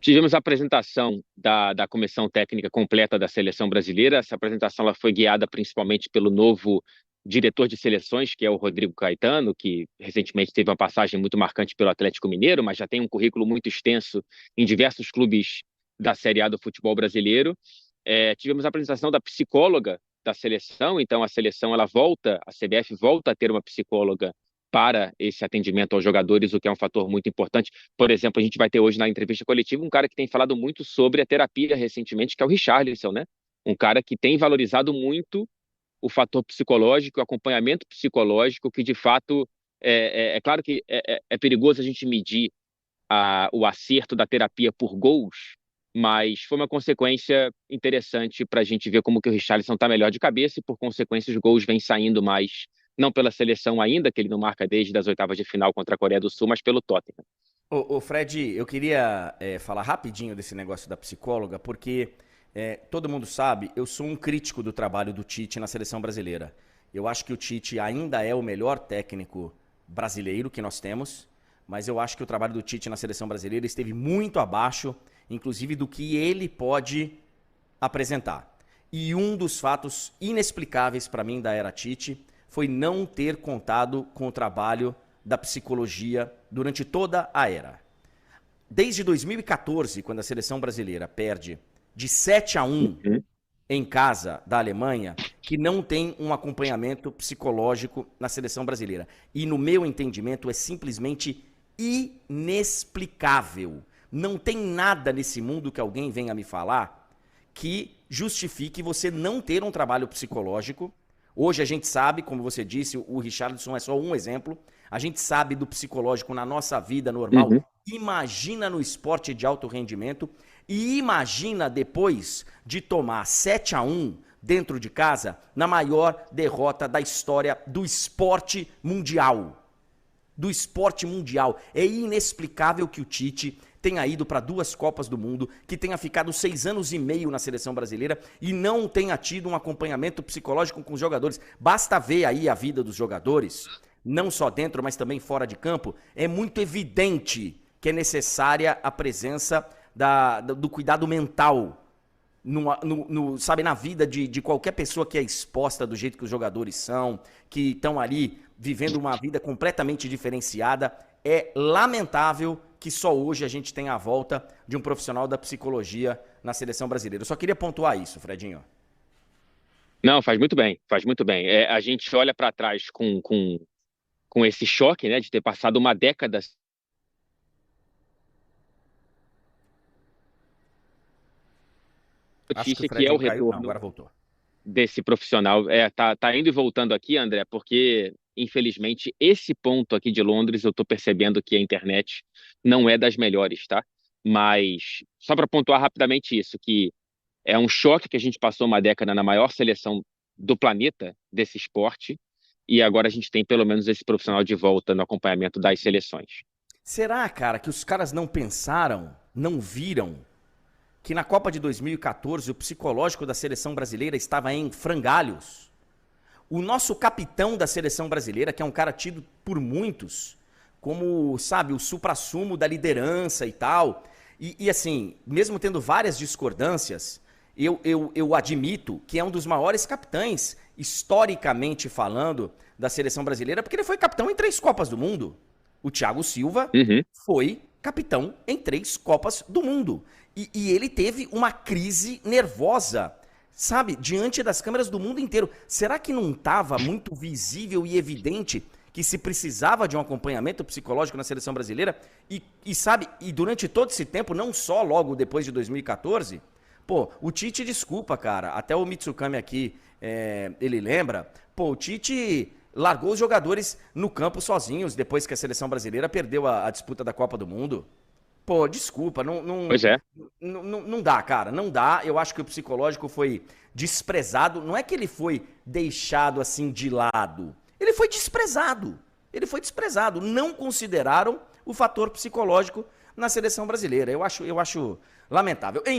Tivemos a apresentação da comissão técnica completa da seleção brasileira. Essa apresentação ela foi guiada principalmente pelo novo diretor de seleções, que é o Rodrigo Caetano, que recentemente teve uma passagem muito marcante pelo Atlético Mineiro, mas já tem um currículo muito extenso em diversos clubes da Série A do futebol brasileiro. Tivemos a apresentação da psicóloga da seleção, então a seleção ela volta, a CBF volta a ter uma psicóloga para esse atendimento aos jogadores, o que é um fator muito importante. Por exemplo, a gente vai ter hoje na entrevista coletiva um cara que tem falado muito sobre a terapia recentemente, que é o Richarlison, né? Um cara que tem valorizado muito o fator psicológico, o acompanhamento psicológico, que de fato é claro que é perigoso a gente medir o acerto da terapia por gols, mas foi uma consequência interessante para a gente ver como que o Richarlison está melhor de cabeça e, por consequência, os gols vêm saindo mais, não pela seleção ainda, que ele não marca desde as oitavas de final contra a Coreia do Sul, mas pelo Tottenham. Ô Fred, eu queria falar rapidinho desse negócio da psicóloga, porque todo mundo sabe, eu sou um crítico do trabalho do Tite na seleção brasileira. Eu acho que o Tite ainda é o melhor técnico brasileiro que nós temos, mas eu acho que o trabalho do Tite na seleção brasileira esteve muito abaixo, inclusive do que ele pode apresentar. E um dos fatos inexplicáveis para mim da era Tite foi não ter contado com o trabalho da psicologia durante toda a era. Desde 2014, quando a seleção brasileira perde de 7-1 Uhum. em casa da Alemanha, que não tem um acompanhamento psicológico na seleção brasileira. E no meu entendimento é simplesmente inexplicável. Não tem nada nesse mundo que alguém venha me falar que justifique você não ter um trabalho psicológico. Hoje a gente sabe, como você disse, o Richarlison é só um exemplo. A gente sabe do psicológico na nossa vida normal. Uhum. Imagina no esporte de alto rendimento e imagina depois de tomar 7-1 dentro de casa na maior derrota da história do esporte mundial. Do esporte mundial. É inexplicável que o Tite tenha ido para 2 Copas do Mundo, que tenha ficado 6 anos e meio na seleção brasileira e não tenha tido um acompanhamento psicológico com os jogadores. Basta ver aí a vida dos jogadores, não só dentro, mas também fora de campo. É muito evidente que é necessária a presença do cuidado mental sabe, na vida de qualquer pessoa que é exposta do jeito que os jogadores são, que estão ali vivendo uma vida completamente diferenciada. É lamentável que só hoje a gente tenha a volta de um profissional da psicologia na seleção brasileira. Eu só queria pontuar isso, Fredinho. Não, faz muito bem, faz muito bem. A gente olha para trás com esse choque, né, de ter passado uma década Acho que o notícia que é o Fredinho caiu. Não, retorno agora voltou. desse profissional. Tá indo e voltando aqui, André, porque, infelizmente, esse ponto aqui de Londres, eu tô percebendo que a internet não é das melhores, tá? Mas, só para pontuar rapidamente isso, que é um choque que a gente passou uma década na maior seleção do planeta desse esporte, e agora a gente tem pelo menos esse profissional de volta no acompanhamento das seleções. Será, cara, que os caras não pensaram, não viram que na Copa de 2014 o psicológico da seleção brasileira estava em frangalhos? O nosso capitão da seleção brasileira, que é um cara tido por muitos como, sabe, o suprassumo da liderança e tal, e assim, mesmo tendo várias discordâncias, eu admito que é um dos maiores capitães, historicamente falando, da seleção brasileira, porque ele foi capitão em 3 Copas do Mundo. O Thiago Silva Uhum. foi capitão em 3 Copas do Mundo. E ele teve uma crise nervosa, sabe, diante das câmeras do mundo inteiro. Será que não estava muito visível e evidente que se precisava de um acompanhamento psicológico na seleção brasileira? Sabe, e durante todo esse tempo, não só logo depois de 2014, pô, o Tite, desculpa, cara, até o Mitsukami aqui, ele lembra, pô, o Tite largou os jogadores no campo sozinhos depois que a seleção brasileira perdeu a disputa da Copa do Mundo. Pô, desculpa, Pois é. não dá, cara, não dá. Eu acho que o psicológico foi desprezado. Não é que ele foi deixado assim de lado. Ele foi desprezado. Ele foi desprezado. Não consideraram o fator psicológico na seleção brasileira. Eu acho lamentável. Enfim.